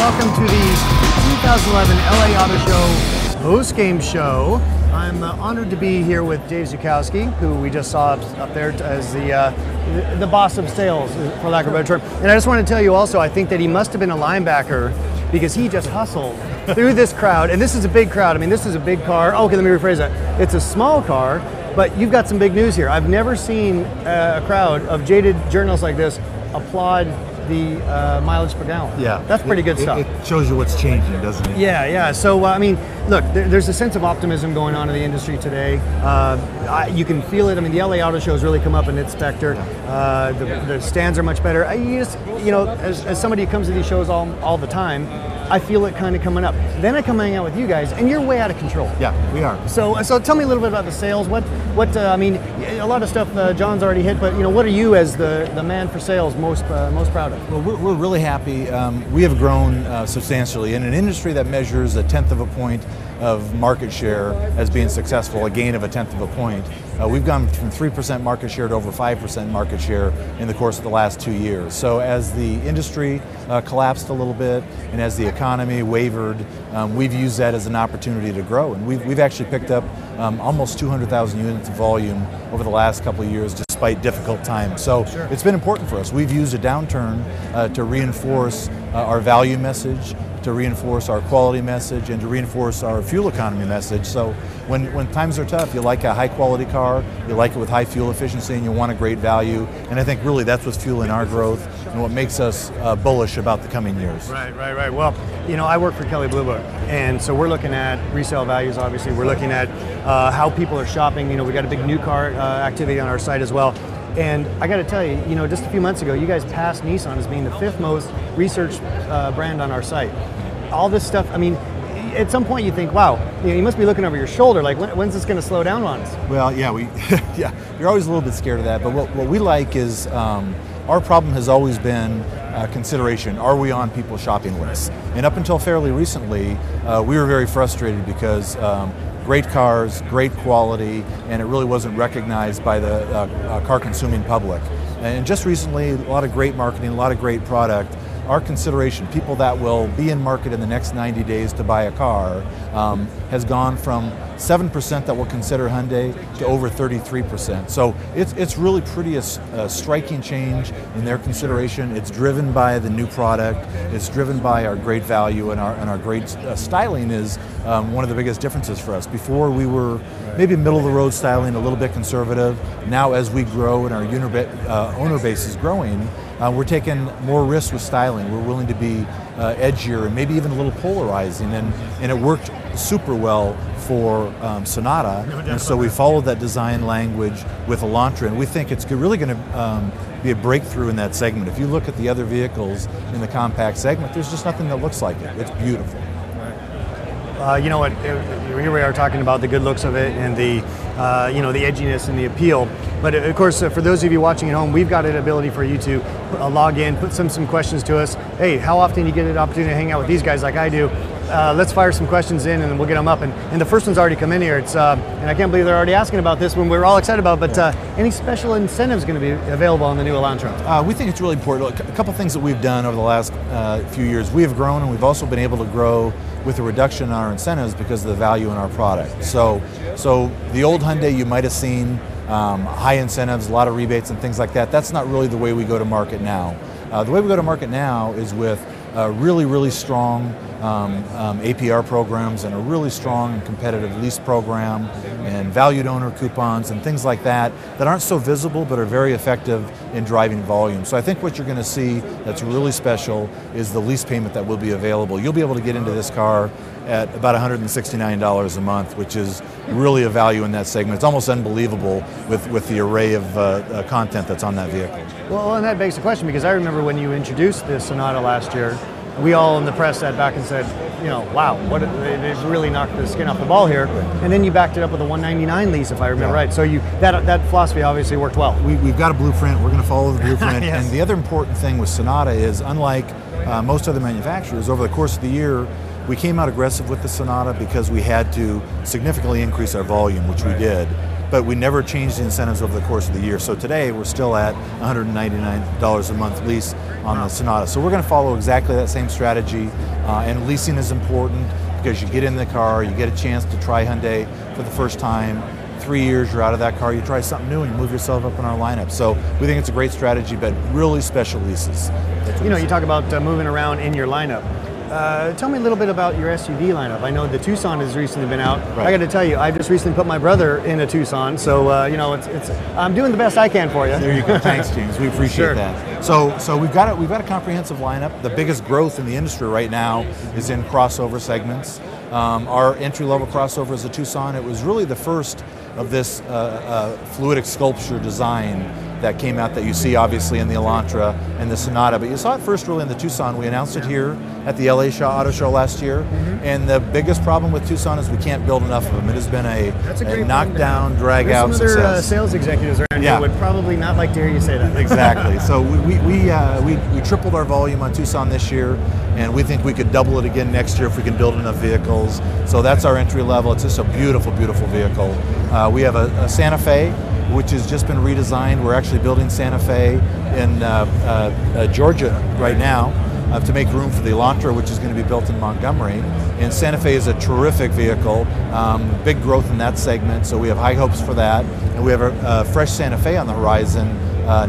welcome to the 2011 LA Auto Show post-game show. I'm honored to be here with Dave Zuchowski, who we just saw up there as the boss of sales, for lack of a better term. And I just want to tell you also, I think that he must have been a linebacker because he just hustled through this crowd. And this is a big crowd. I mean, this is a big car. Okay, let me rephrase that. It's a small car, but you've got some big news here. I've never seen a crowd of jaded journalists like this applaud the mileage per gallon. Yeah. That's pretty good stuff. It shows you what's changing, doesn't it? Yeah, yeah. So, I mean, look, there's a sense of optimism going on in the industry today. You can feel it. I mean, the LA Auto Show has really come up in its specter. The stands are much better. As somebody who comes to these shows all the time, I feel it kind of coming up. Then I come hang out with you guys, and you're way out of control. Yeah, we are. So tell me a little bit about the sales. I mean, a lot of stuff John's already hit, but what are you as the man for sales most proud of? Well, we're really happy. We have grown substantially in an industry that measures 1/10 of a point of market share as being successful, a gain of 1/10 of a point. We've gone from 3% market share to over 5% market share in the course of the last 2 years. So as the industry collapsed a little bit and as the economy wavered, we've used that as an opportunity to grow. And we've actually picked up almost 200,000 units of volume over the last couple of years despite difficult times. So sure. It's been important for us. We've used a downturn to reinforce our value message, to reinforce our quality message, and to reinforce our fuel economy message. So when times are tough, you like a high quality car, you like it with high fuel efficiency, and you want a great value. And I think really that's what's fueling our growth and what makes us bullish about the coming years. Right. Well, I work for Kelley Blue Book, and so we're looking at resale values, obviously. We're looking at how people are shopping. We got a big new car activity on our site as well. And I got to tell you, just a few months ago, you guys passed Nissan as being the 5th most researched brand on our site. All this stuff, I mean, at some point you think, wow, you must be looking over your shoulder, like when's this going to slow down on us? Well, yeah, you're always a little bit scared of that, but what we like is our problem has always been consideration. Are we on people's shopping lists? And up until fairly recently, we were very frustrated because great cars, great quality, and it really wasn't recognized by the car-consuming public. And just recently, a lot of great marketing, a lot of great product. Our consideration, people that will be in market in the next 90 days to buy a car, has gone from 7% that will consider Hyundai to over 33%. So it's really pretty a striking change in their consideration. It's driven by the new product. It's driven by our great value, and our great styling is one of the biggest differences for us. Before we were maybe middle of the road styling, a little bit conservative. Now as we grow and our owner base is growing, we're taking more risks with styling. We're willing to be edgier and maybe even a little polarizing, and it worked super well for Sonata, and so we followed that design language with Elantra, and we think it's really going to be a breakthrough in that segment. If you look at the other vehicles in the compact segment, there's just nothing that looks like it. It's beautiful. You know what? Here we are talking about the good looks of it and the edginess and the appeal. But of course, for those of you watching at home, we've got an ability for you to log in, put some questions to us. Hey, how often you get an opportunity to hang out with these guys like I do? Let's fire some questions in, and then we'll get them up. And the first one's already come in here. It's and I can't believe they're already asking about this when we're all excited about it. But any special incentives going to be available on the new Elantra? We think it's really important. A couple things that we've done over the last few years. We have grown, and we've also been able to grow with a reduction in our incentives because of the value in our product. So the old Hyundai you might have seen, high incentives, a lot of rebates and things like that. That's not really the way we go to market now. The way we go to market now is with really strong APR programs and a really strong and competitive lease program and valued owner coupons and things like that aren't so visible but are very effective in driving volume. So I think what you're going to see that's really special is the lease payment that will be available. You'll be able to get into this car at about $169 a month, which is really a value in that segment. It's almost unbelievable with the array of content that's on that vehicle. Well, and that begs the question, because I remember when you introduced the Sonata last year, we all in the press sat back and said, wow, they've really knocked the skin off the ball here. And then you backed it up with a $199 lease, if I remember right. So that philosophy obviously worked well. We've got a blueprint. We're going to follow the blueprint. Yes. And the other important thing with Sonata is, unlike most other manufacturers, over the course of the year, we came out aggressive with the Sonata because we had to significantly increase our volume, which we did. but we never changed the incentives over the course of the year. So today we're still at $199 a month lease on the Sonata. So we're going to follow exactly that same strategy, and leasing is important because you get in the car, you get a chance to try Hyundai for the first time. 3 years, you're out of that car, you try something new and you move yourself up in our lineup. So we think it's a great strategy, but really special leases. You know, you talk about moving around in your lineup. Tell me a little bit about your SUV lineup. I know the Tucson has recently been out. Right. I got to tell you, I just recently put my brother in a Tucson, so you know, I'm doing the best I can for you. There you go. Thanks, James. We appreciate that. So we've got a comprehensive lineup. The biggest growth in the industry right now is in crossover segments. Our entry-level crossover is the Tucson. It was really the first of this fluidic sculpture design that came out that you see obviously in the Elantra and the Sonata, but you saw it first really in the Tucson. We announced it here at the LA Auto Show last year, and the biggest problem with Tucson is we can't build enough of them. It has been a knockdown, drag-out success. Some other sales executives around here would probably not like to hear you say that. Exactly. So we tripled our volume on Tucson this year, and we think we could double it again next year if we can build enough vehicles. So that's our entry level. It's just a beautiful, beautiful vehicle. We have a Santa Fe, which has just been redesigned. We're actually building Santa Fe in Georgia right now to make room for the Elantra, which is going to be built in Montgomery. And Santa Fe is a terrific vehicle, big growth in that segment, so we have high hopes for that. And we have a fresh Santa Fe on the horizon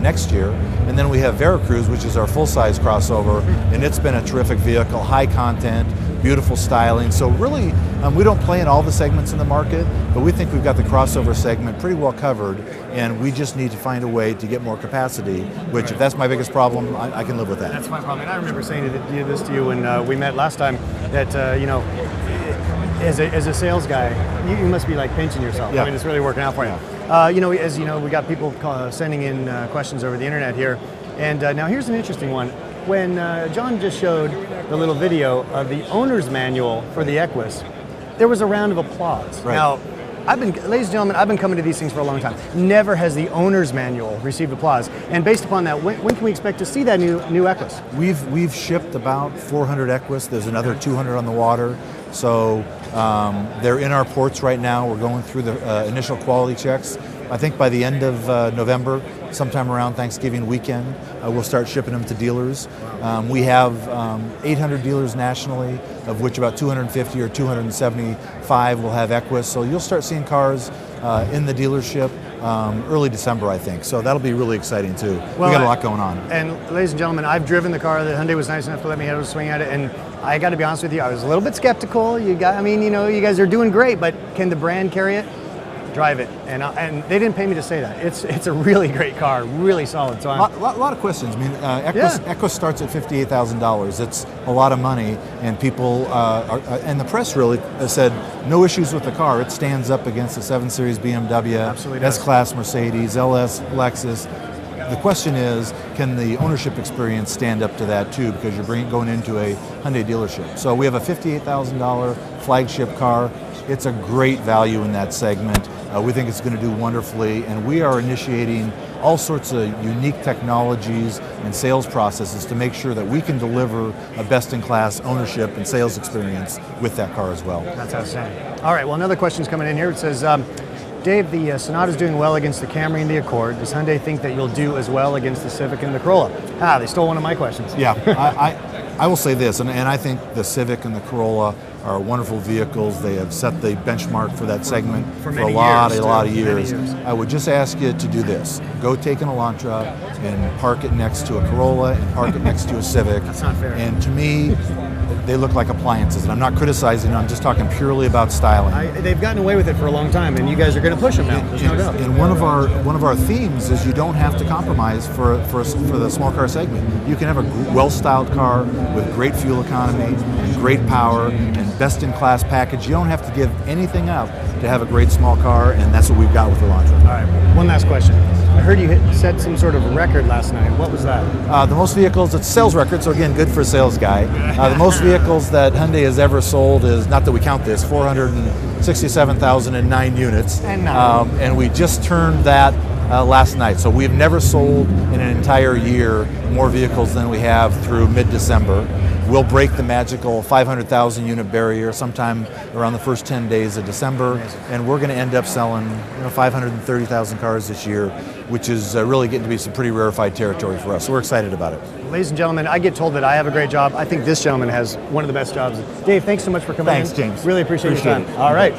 next year. And then we have Veracruz, which is our full-size crossover, and it's been a terrific vehicle, high content, beautiful styling. So really, we don't play in all the segments in the market, but we think we've got the crossover segment pretty well covered, and we just need to find a way to get more capacity, which if that's my biggest problem, I can live with that. That's my problem. And I remember saying this to you when we met last time, that you know, as a sales guy, you must be like pinching yourself. Yeah. I mean, it's really working out for you. You know, as you know, we got people sending in questions over the internet here, and now here's an interesting one. When John just showed the little video of the owner's manual for the Equus, there was a round of applause. Right. Now, ladies and gentlemen, I've been coming to these things for a long time. Never has the owner's manual received applause. And based upon that, when can we expect to see that new Equus? We've shipped about 400 Equus. There's another 200 on the water. So they're in our ports right now. We're going through the initial quality checks. I think by the end of November, sometime around Thanksgiving weekend, we'll start shipping them to dealers. We have 800 dealers nationally, of which about 250 or 275 will have Equus. So you'll start seeing cars in the dealership early December, I think. So that'll be really exciting too. Well, we got a lot going on. And ladies and gentlemen, I've driven the car that Hyundai was nice enough to let me have a swing at it, and I got to be honest with you, I was a little bit skeptical. I mean, you know, you guys are doing great, but can the brand carry it? Drive it, and they didn't pay me to say that. It's a really great car, really solid. So a lot of questions. I mean, Equus starts at $58,000. It's a lot of money, and people and the press really said no issues with the car. It stands up against the 7 Series BMW, S-Class Mercedes, LS Lexus. The question is, can the ownership experience stand up to that too? Because you're going into a Hyundai dealership. So we have a $58,000 flagship car. It's a great value in that segment. We think it's going to do wonderfully, and we are initiating all sorts of unique technologies and sales processes to make sure that we can deliver a best-in-class ownership and sales experience with that car as well. That's outstanding. All right, well, another question's coming in here. It says, Dave, the Sonata's doing well against the Camry and the Accord. Does Hyundai think that you'll do as well against the Civic and the Corolla? They stole one of my questions. Yeah, I will say this, and I think the Civic and the Corolla are wonderful vehicles. They have set the benchmark for that segment for a lot of years. I would just ask you to do this. Go take an Elantra and park it next to a Corolla and park it next to a Civic. That's not fair. And to me, they look like appliances, and I'm not criticizing, I'm just talking purely about styling. They've gotten away with it for a long time, and you guys are going to push them now, there's no doubt. And one of our themes is you don't have to compromise for the small car segment. You can have a well-styled car with great fuel economy and great power and best-in-class package. You don't have to give anything up to have a great small car, and that's what we've got with the Elantra. All right, one last question. I heard you set some sort of record last night. What was that? The most vehicles, it's a sales record, so again, good for a sales guy. The most vehicles that Hyundai has ever sold is, not that we count this, 467,009 units. And we just turned that last night. So we've never sold in an entire year more vehicles than we have through mid-December. we'll break the magical 500,000 unit barrier sometime around the first 10 days of December. Amazing. And we're going to end up selling 530,000 cars this year, which is really getting to be some pretty rarefied territory for us. So we're excited about it. Ladies and gentlemen, I get told that I have a great job. I think this gentleman has one of the best jobs. Dave, thanks so much for coming in. Thanks, James. Really appreciate your time. it. All right.